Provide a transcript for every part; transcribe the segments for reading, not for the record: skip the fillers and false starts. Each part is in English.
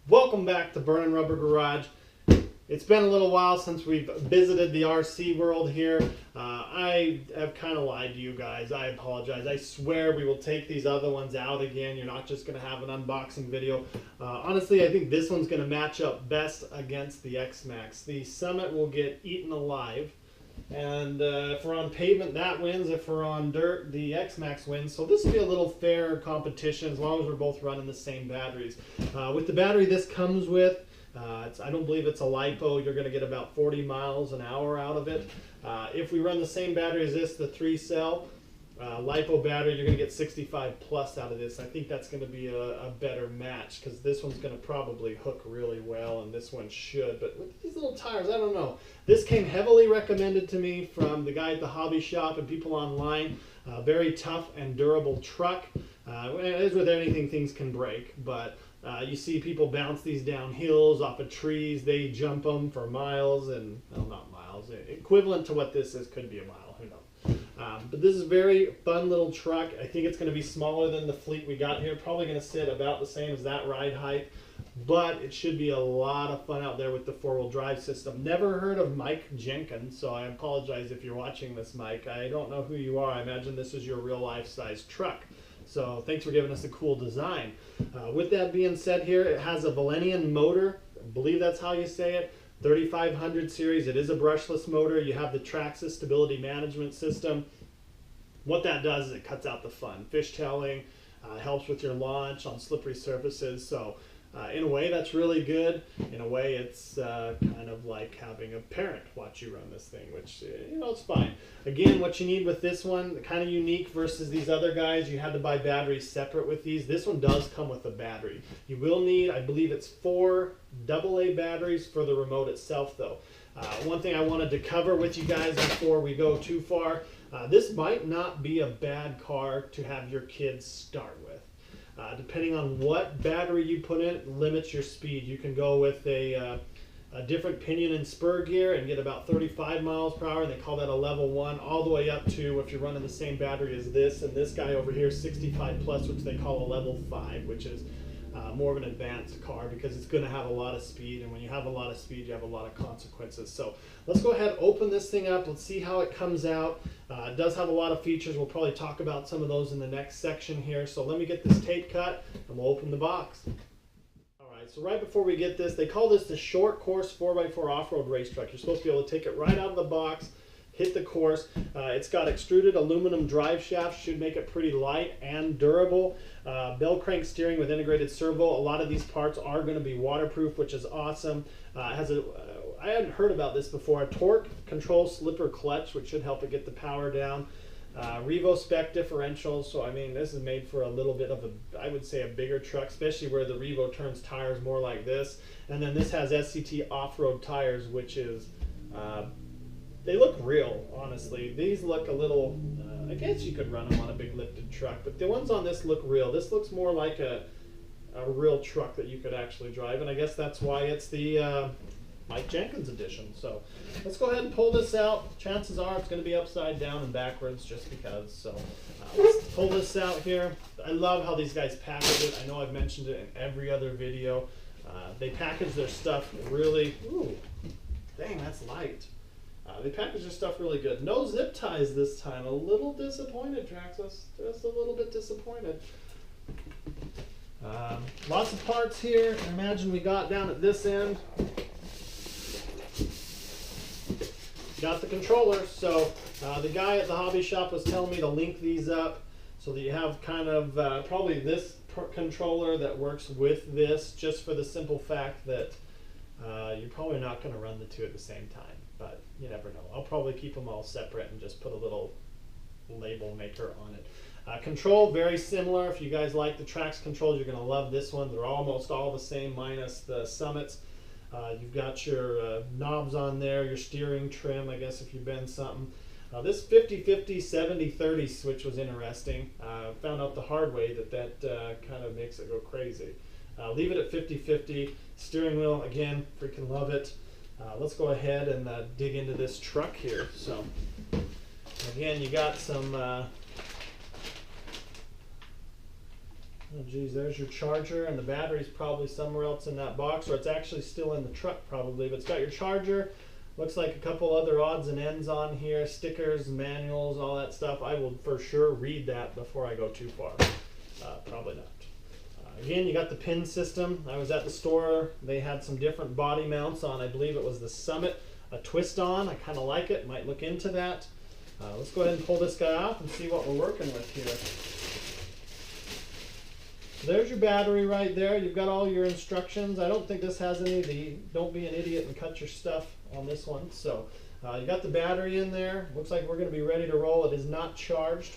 Welcome back to Burnin' Rubber Garage. It's been a little while since we've visited the RC world here. I have kind of lied to you guys. I apologize. I swear we will take these other ones out again. You're not just going to have an unboxing video. Honestly, I think this one's going to match up best against the Xmaxx. The Summit will get eaten alive. And if we're on pavement, that wins. If we're on dirt, the Xmaxx wins. So this will be a little fair competition as long as we're both running the same batteries. With the battery this comes with, I don't believe it's a LiPo. You're going to get about 40 miles an hour out of it. If we run the same battery as this, the 3-cell LiPo battery, you're going to get 65 plus out of this. I think that's going to be a better match because this one's going to probably hook really well and this one should. But with these little tires, I don't know. This came heavily recommended to me from the guy at the hobby shop and people online. Very tough and durable truck. As with anything, things can break, but you see people bounce these down hills off of trees. They jump them for miles, and well, not miles. Equivalent to what this is could be a mile. Who knows? But this is a very fun little truck. I think it's going to be smaller than the fleet we got here. Probably going to sit about the same as that ride height. But it should be a lot of fun out there with the four-wheel drive system. Never heard of Mike Jenkins, so I apologize if you're watching this, Mike. I don't know who you are. I imagine this is your real-life size truck. So thanks for giving us a cool design. With that being said here, it has a Valenian motor. I believe that's how you say it. 3500 series. It is a brushless motor. You have the Traxxas stability management system. What that does is it cuts out the fun. Fishtailing, helps with your launch on slippery surfaces. So in a way, that's really good. In a way, it's kind of like having a parent watch you run this thing, which, you know, it's fine. Again, what you need with this one, kind of unique versus these other guys, you had to buy batteries separate with these. This one does come with a battery. You will need, I believe it's 4 AA batteries for the remote itself, though. One thing I wanted to cover with you guys before we go too far, this might not be a bad car to have your kids start with. Depending on what battery you put in, it limits your speed. You can go with a different pinion and spur gear and get about 35 miles per hour. They call that a level 1, all the way up to, if you're running the same battery as this, and this guy over here, 65 plus, which they call a level 5, which is more of an advanced car because it's going to have a lot of speed, and when you have a lot of speed, you have a lot of consequences. So let's go ahead, open this thing up. Let's see how it comes out. It does have a lot of features. We'll probably talk about some of those in the next section here. So let me get this tape cut, and we'll open the box. All right, so right before we get this, they call this the short course 4x4 off-road race truck. You're supposed to be able to take it right out of the box, hit the course. It's got extruded aluminum drive shafts, should make it pretty light and durable. Bell crank steering with integrated servo. A lot of these parts are going to be waterproof, which is awesome. It has I hadn't heard about this before, a torque control slipper clutch, which should help it get the power down. Revo spec differentials, so I mean this is made for a little bit of a, I would say, a bigger truck, especially where the Revo turns tires more like this. And then this has SCT off-road tires, which is they look real, honestly. These look a little, I guess you could run them on a big lifted truck, but the ones on this look real. This looks more like a real truck that you could actually drive, and I guess that's why it's the Mike Jenkins edition. So let's go ahead and pull this out. Chances are it's going to be upside down and backwards just because. So let's pull this out here. I love how these guys package it. I know I've mentioned it in every other video. They package their stuff really, ooh, dang, that's light. They package their stuff really good. No zip ties this time. A little disappointed, Traxxas. Just a little bit disappointed. Lots of parts here. I imagine we got down at this end. Got the controller. So the guy at the hobby shop was telling me to link these up so that you have kind of probably this controller that works with this, just for the simple fact that you're probably not going to run the two at the same time. But you never know. I'll probably keep them all separate and just put a little label maker on it. Control, very similar. If you guys like the Trax controls, you're going to love this one. They're almost all the same minus the Summits. You've got your knobs on there, your steering trim, I guess, if you bend something. This 50-50, 70-30 switch was interesting. Found out the hard way that kind of makes it go crazy. Leave it at 50-50. Steering wheel, again, freaking love it. Let's go ahead and dig into this truck here. So, again, you got some Oh geez, there's your charger, and the battery's probably somewhere else in that box, or it's actually still in the truck probably, but it's got your charger. Looks like a couple other odds and ends on here, stickers, manuals, all that stuff. I will for sure read that before I go too far. Probably not. Again, you got the pin system. I was at the store. They had some different body mounts on. I believe it was the Summit, a twist on. I kind of like it. Might look into that. Let's go ahead and pull this guy off and see what we're working with here. There's your battery right there. You've got all your instructions. I don't think this has any of the don't be an idiot and cut your stuff on this one. So you got the battery in there. Looks like we're going to be ready to roll. It is not charged.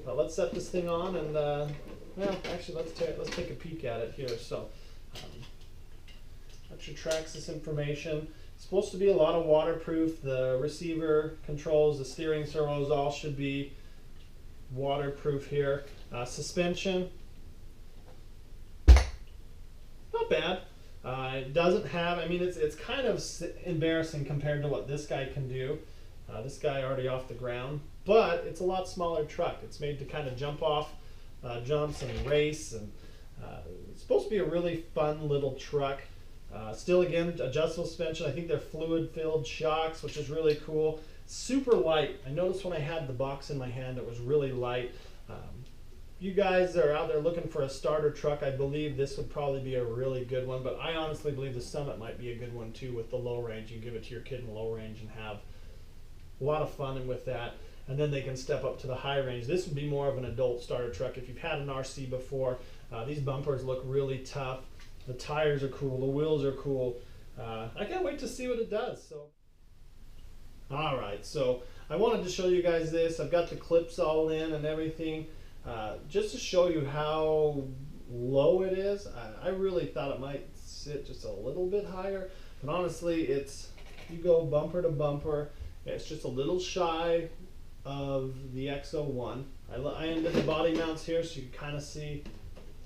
Let's set this thing on and well, actually let's take a peek at it here. So that's your Traxxas information. It's supposed to be a lot of waterproof. The receiver controls, the steering servos all should be waterproof here. Suspension, not bad. It doesn't have, I mean, it's kind of embarrassing compared to what this guy can do. This guy already off the ground, but it's a lot smaller truck. It's made to kind of jump off jumps and race, and it's supposed to be a really fun little truck. Still, again, adjustable suspension. I think they're fluid-filled shocks, which is really cool. Super light. I noticed when I had the box in my hand, it was really light. You guys that are out there looking for a starter truck, I believe this would probably be a really good one, but I honestly believe the Summit might be a good one too with the low range. You can give it to your kid in low range and have a lot of fun with that, and then they can step up to the high range. This would be more of an adult starter truck. If you've had an RC before, these bumpers look really tough. The tires are cool, the wheels are cool. I can't wait to see what it does. So, all right, so I wanted to show you guys this. I've got the clips all in and everything. Just to show you how low it is. I really thought it might sit just a little bit higher, but honestly, it's, you go bumper to bumper, it's just a little shy of the X01. I ended the body mounts here so you can kind of see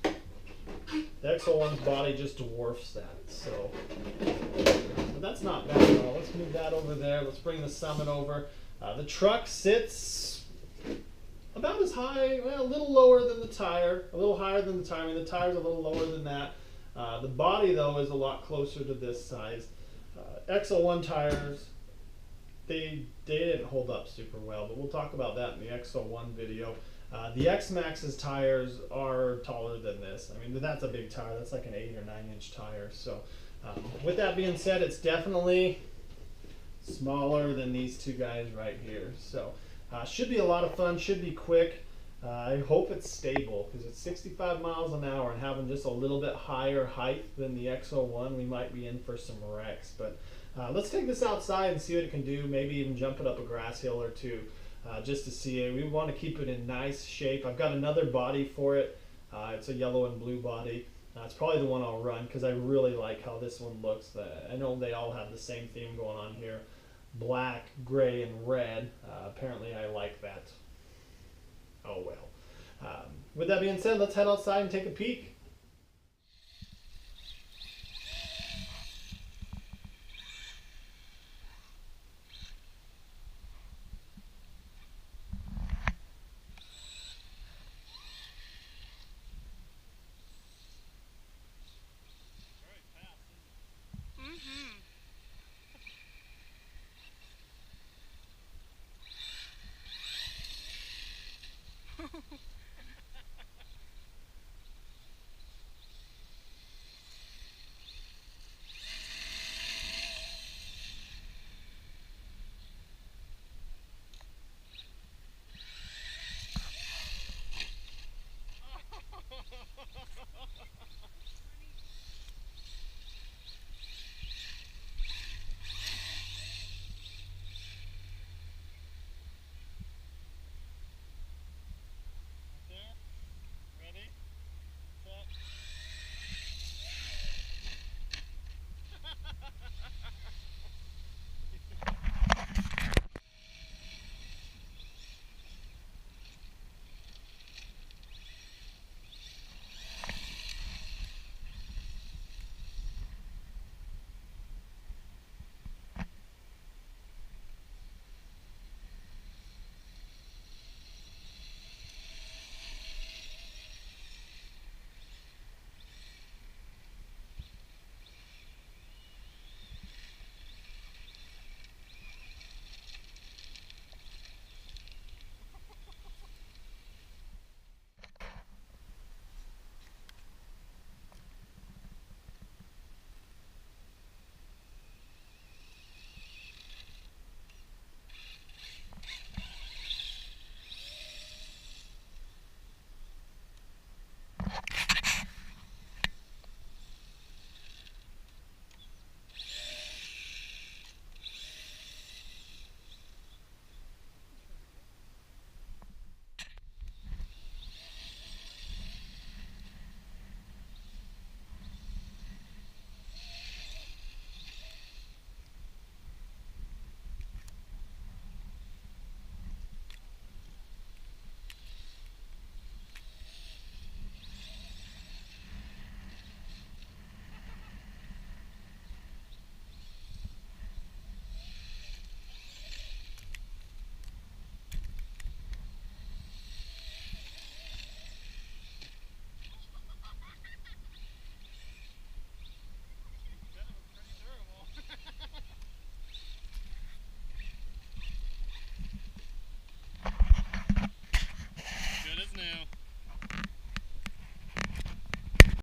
the X01's body just dwarfs that. So, but that's not bad at all. Let's move that over there. Let's bring the Summit over. The truck sits about as high, well, a little lower than the tire, a little higher than the tire. I mean, the tire's a little lower than that. The body, though, is a lot closer to this size. X01 tires, they didn't hold up super well, but we'll talk about that in the X01 video. The Xmaxx's tires are taller than this. I mean, that's a big tire. That's like an 8 or 9 inch tire. So with that being said, it's definitely smaller than these two guys right here. So should be a lot of fun, should be quick. I hope it's stable, because it's 65 miles an hour, and having just a little bit higher height than the X01, we might be in for some wrecks. But let's take this outside and see what it can do, maybe even jump it up a grass hill or two, just to see it. We want to keep it in nice shape. I've got another body for it. It's a yellow and blue body. It's probably the one I'll run, because I really like how this one looks. I know they all have the same theme going on here. Black, gray, and red. Apparently I like that. Oh well. With that being said, let's head outside and take a peek.